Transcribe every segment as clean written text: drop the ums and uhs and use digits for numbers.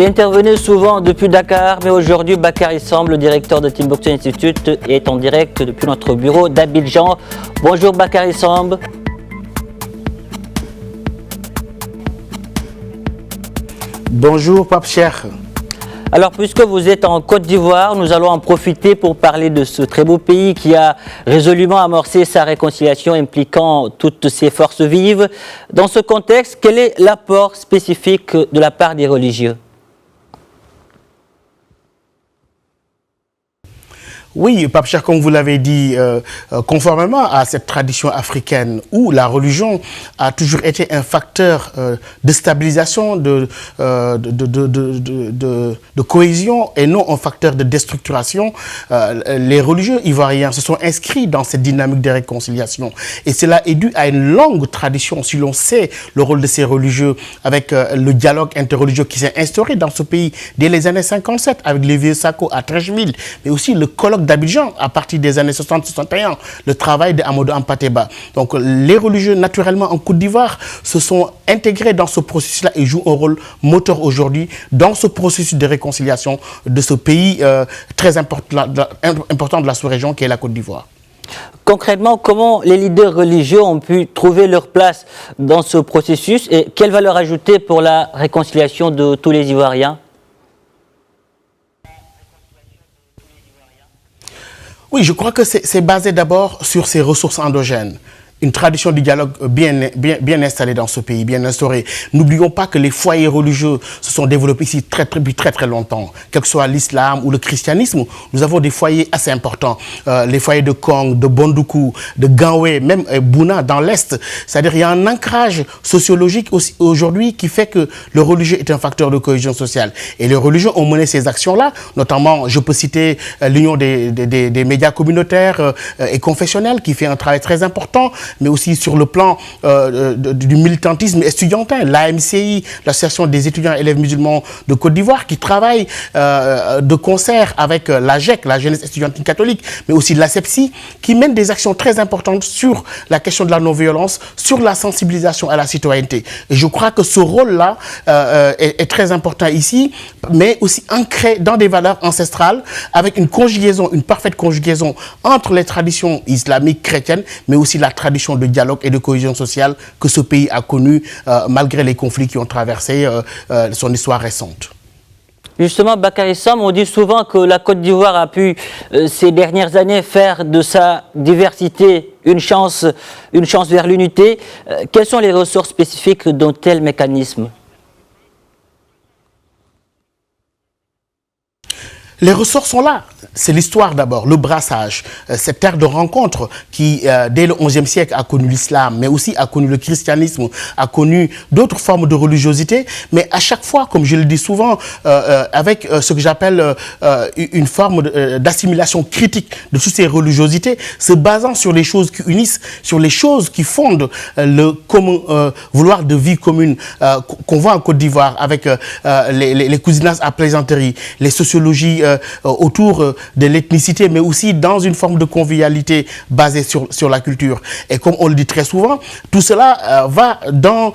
Il intervenait souvent depuis Dakar, mais aujourd'hui, Bakary Samb, le directeur de Timbuktu Institute, est en direct depuis notre bureau d'Abidjan. Bonjour Bakary Samb. Bonjour Pape Cheikh. Alors, puisque vous êtes en Côte d'Ivoire, nous allons en profiter pour parler de ce très beau pays qui a résolument amorcé sa réconciliation impliquant toutes ses forces vives. Dans ce contexte, quel est l'apport spécifique de la part des religieux ? Oui, Pape Cheikh, comme vous l'avez dit, conformément à cette tradition africaine où la religion a toujours été un facteur de stabilisation, de cohésion et non un facteur de déstructuration, les religieux ivoiriens se sont inscrits dans cette dynamique de réconciliation. Et cela est dû à une longue tradition, si l'on sait le rôle de ces religieux, avec le dialogue interreligieux qui s'est instauré dans ce pays dès les années 57, avec les vieux Sako à Trècheville, mais aussi le colloque d'Abidjan à partir des années 60-61, le travail de Amadou Hampâté-Bâ. Donc les religieux naturellement en Côte d'Ivoire se sont intégrés dans ce processus-là et jouent un rôle moteur aujourd'hui dans ce processus de réconciliation de ce pays très important de la sous-région qui est la Côte d'Ivoire. Concrètement, comment les leaders religieux ont pu trouver leur place dans ce processus et quelle valeur ajoutée pour la réconciliation de tous les Ivoiriens ? Oui, je crois que c'est basé d'abord sur ces ressources endogènes. Une tradition du dialogue bien installée dans ce pays, bien instaurée. N'oublions pas que les foyers religieux se sont développés ici depuis très longtemps. Quel que soit l'islam ou le christianisme, nous avons des foyers assez importants. Les foyers de Kong, de Bondoukou, de Ganwe, même Bouna dans l'Est. C'est-à-dire qu'il y a un ancrage sociologique aujourd'hui qui fait que le religieux est un facteur de cohésion sociale. Et les religieux ont mené ces actions-là, notamment, je peux citer l'Union des médias communautaires et confessionnels qui fait un travail très important, mais aussi sur le plan du militantisme estudiantin, l'AMCI, l'Association des étudiants et élèves musulmans de Côte d'Ivoire, qui travaille de concert avec la GEC, la jeunesse estudiantine catholique, mais aussi l'ASEPSI, qui mène des actions très importantes sur la question de la non-violence, sur la sensibilisation à la citoyenneté. Et je crois que ce rôle-là est très important ici, mais aussi ancré dans des valeurs ancestrales, avec une conjugaison, une parfaite conjugaison entre les traditions islamiques, chrétiennes, mais aussi la tradition de dialogue et de cohésion sociale que ce pays a connu malgré les conflits qui ont traversé son histoire récente. Justement, Bakary Samb, on dit souvent que la Côte d'Ivoire a pu, ces dernières années, faire de sa diversité une chance vers l'unité. Quelles sont les ressources spécifiques d'un tel mécanisme ? Les ressources sont là. C'est l'histoire d'abord, le brassage, cette terre de rencontre qui, dès le XIe siècle, a connu l'islam, mais aussi a connu le christianisme, a connu d'autres formes de religiosité. Mais à chaque fois, comme je le dis souvent, avec ce que j'appelle une forme d'assimilation critique de toutes ces religiosités, se basant sur les choses qui unissent, sur les choses qui fondent le commun, vouloir de vie commune qu'on voit en Côte d'Ivoire, avec les cousinasses à plaisanterie, les sociologies autour de l'ethnicité, mais aussi dans une forme de convivialité basée sur la culture. Et comme on le dit très souvent, tout cela va dans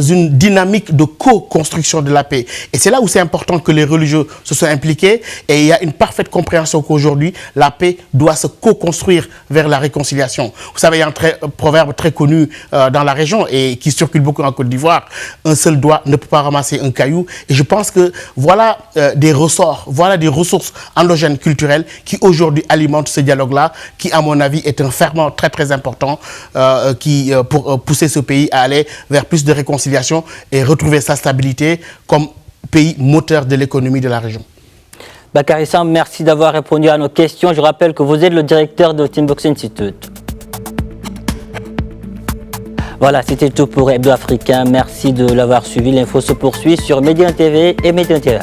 une dynamique de co-construction de la paix. Et c'est là où c'est important que les religieux se soient impliqués. Et il y a une parfaite compréhension qu'aujourd'hui, la paix doit se co-construire vers la réconciliation. Vous savez, il y a un proverbe très connu dans la région et qui circule beaucoup en Côte d'Ivoire. Un seul doigt ne peut pas ramasser un caillou. Et je pense que voilà des ressorts, voilà des ressources endogènes culturelles qui aujourd'hui alimentent ce dialogue-là, qui à mon avis est un ferment très important pour pousser ce pays à aller vers plus de réconciliation et retrouver sa stabilité comme pays moteur de l'économie de la région. Bakary Samb, merci d'avoir répondu à nos questions. Je rappelle que vous êtes le directeur de Timbuktu Institute. Voilà, c'était tout pour Hebdo Africain. Merci de l'avoir suivi. L'info se poursuit sur Médien TV et Médien TV.